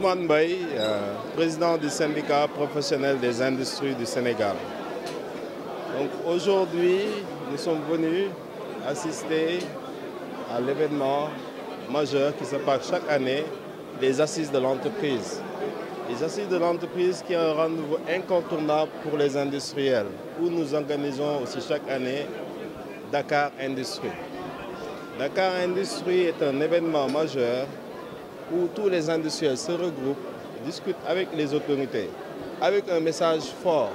Ousmane Baye, président du syndicat professionnel des industries du Sénégal. Donc aujourd'hui, nous sommes venus assister à l'événement majeur qui se passe chaque année, les Assises de l'entreprise. Les Assises de l'entreprise qui est un rendez-vous incontournable pour les industriels, où nous organisons aussi chaque année Dakar Industrie. Dakar Industrie est un événement majeur où tous les industriels se regroupent, discutent avec les autorités, avec un message fort.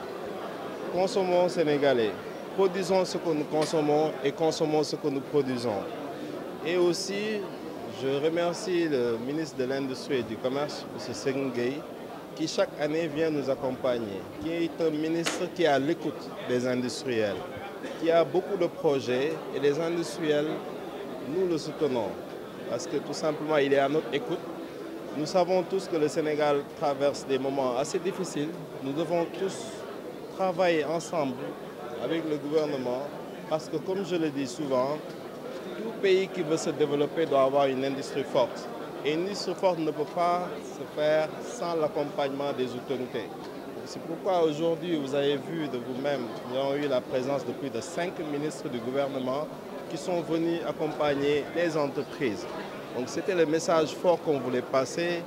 Consommons sénégalais, produisons ce que nous consommons et consommons ce que nous produisons. Et aussi, je remercie le ministre de l'Industrie et du Commerce, M. Serigne Gueye, qui chaque année vient nous accompagner, qui est un ministre qui est à l'écoute des industriels, qui a beaucoup de projets et les industriels, nous le soutenons. Parce que tout simplement, il est à notre écoute. Nous savons tous que le Sénégal traverse des moments assez difficiles. Nous devons tous travailler ensemble avec le gouvernement parce que, comme je le dis souvent, tout pays qui veut se développer doit avoir une industrie forte. Et une industrie forte ne peut pas se faire sans l'accompagnement des autorités. C'est pourquoi aujourd'hui, vous avez vu de vous-même, nous avons eu la présence de plus de 5 ministres du gouvernement qui sont venus accompagner les entreprises. Donc c'était le message fort qu'on voulait passer.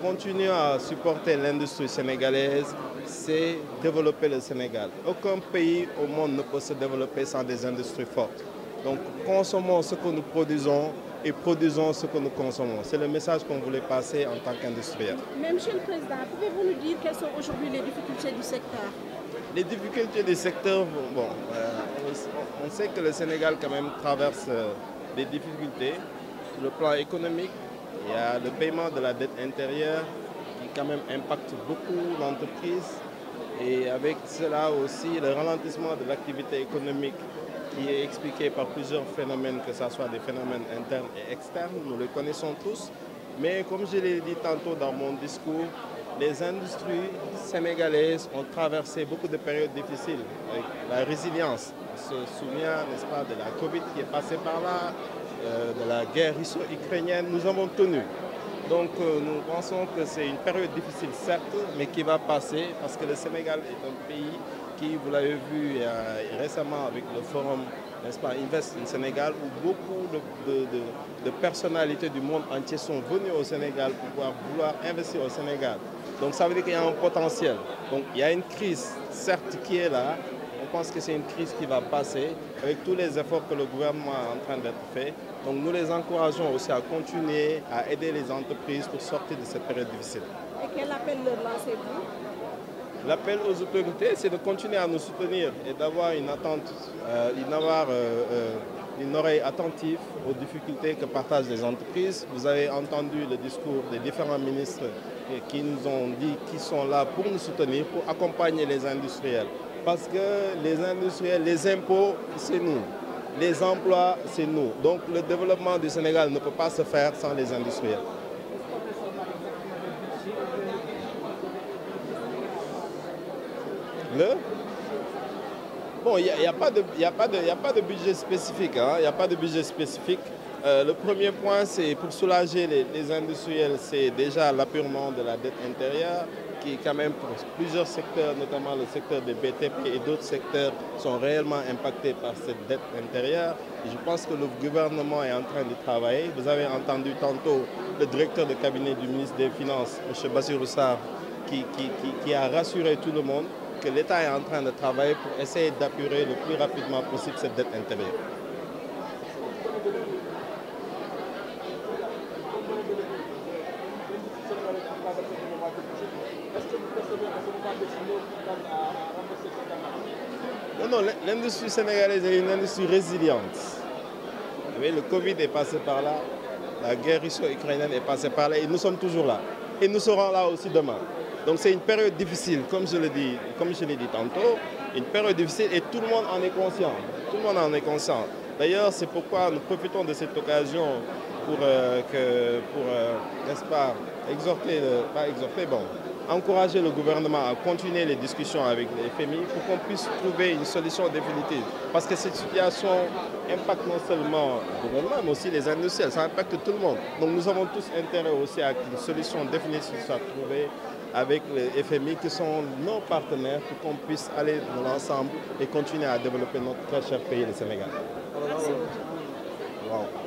Continuer à supporter l'industrie sénégalaise, c'est développer le Sénégal. Aucun pays au monde ne peut se développer sans des industries fortes. Donc consommons ce que nous produisons et produisons ce que nous consommons. C'est le message qu'on voulait passer en tant qu'industriel. Mais Monsieur le Président, pouvez-vous nous dire quelles sont aujourd'hui les difficultés du secteur? Les difficultés du secteur, on sait que le Sénégal quand même traverse des difficultés. Sur le plan économique, il y a le paiement de la dette intérieure qui quand même impacte beaucoup l'entreprise. Et avec cela aussi, le ralentissement de l'activité économique qui est expliqué par plusieurs phénomènes, que ce soit des phénomènes internes et externes, nous les connaissons tous. Mais comme je l'ai dit tantôt dans mon discours, les industries sénégalaises ont traversé beaucoup de périodes difficiles avec la résilience. On se souvient, n'est-ce pas, de la Covid qui est passée par là, de la guerre russo-ukrainienne. Nous avons tenu. Donc nous pensons que c'est une période difficile, certes, mais qui va passer parce que le Sénégal est un pays qui, vous l'avez vu récemment avec le forum, n'est-ce pas, Invest in Sénégal, où beaucoup de personnalités du monde entier sont venues au Sénégal pour vouloir investir au Sénégal. Donc ça veut dire qu'il y a un potentiel. Donc il y a une crise, certes, qui est là. On pense que c'est une crise qui va passer avec tous les efforts que le gouvernement est en train d'être fait. Donc nous les encourageons aussi à continuer à aider les entreprises pour sortir de cette période difficile. Et quel appel leur lancez-vous? L'appel aux autorités, c'est de continuer à nous soutenir et d'avoir une attente, une oreille attentive aux difficultés que partagent les entreprises. Vous avez entendu le discours des différents ministres qui nous ont dit qu'ils sont là pour nous soutenir, pour accompagner les industriels. Parce que les industriels, les impôts, c'est nous. Les emplois, c'est nous. Donc le développement du Sénégal ne peut pas se faire sans les industriels. Bon, il n'y a pas de budget spécifique. Il n'y a pas de budget spécifique. Le premier point, c'est pour soulager les industriels, c'est déjà l'appurement de la dette intérieure qui, quand même, pour plusieurs secteurs, notamment le secteur des BTP et d'autres secteurs, sont réellement impactés par cette dette intérieure. Et je pense que le gouvernement est en train de travailler. Vous avez entendu tantôt le directeur de cabinet du ministre des Finances, M. Bassirou Sarr, qui a rassuré tout le monde que l'État est en train de travailler pour essayer d'apurer le plus rapidement possible cette dette intérieure. Non, l'industrie sénégalaise est une industrie résiliente. Vous savez, le Covid est passé par là, la guerre russo-ukrainienne est passée par là et nous sommes toujours là. Et nous serons là aussi demain. Donc c'est une période difficile, comme je l'ai dit tantôt, une période difficile et tout le monde en est conscient. Tout le monde en est conscient. D'ailleurs, c'est pourquoi nous profitons de cette occasion pour n'est-ce pas, encourager le gouvernement à continuer les discussions avec les FMI pour qu'on puisse trouver une solution définitive. Parce que cette situation impacte non seulement le gouvernement, mais aussi les industriels, ça impacte tout le monde. Donc nous avons tous intérêt aussi à qu'une solution définitive soit trouvée avec les FMI qui sont nos partenaires pour qu'on puisse aller dans l'ensemble et continuer à développer notre très cher pays, le Sénégal. Merci. Wow.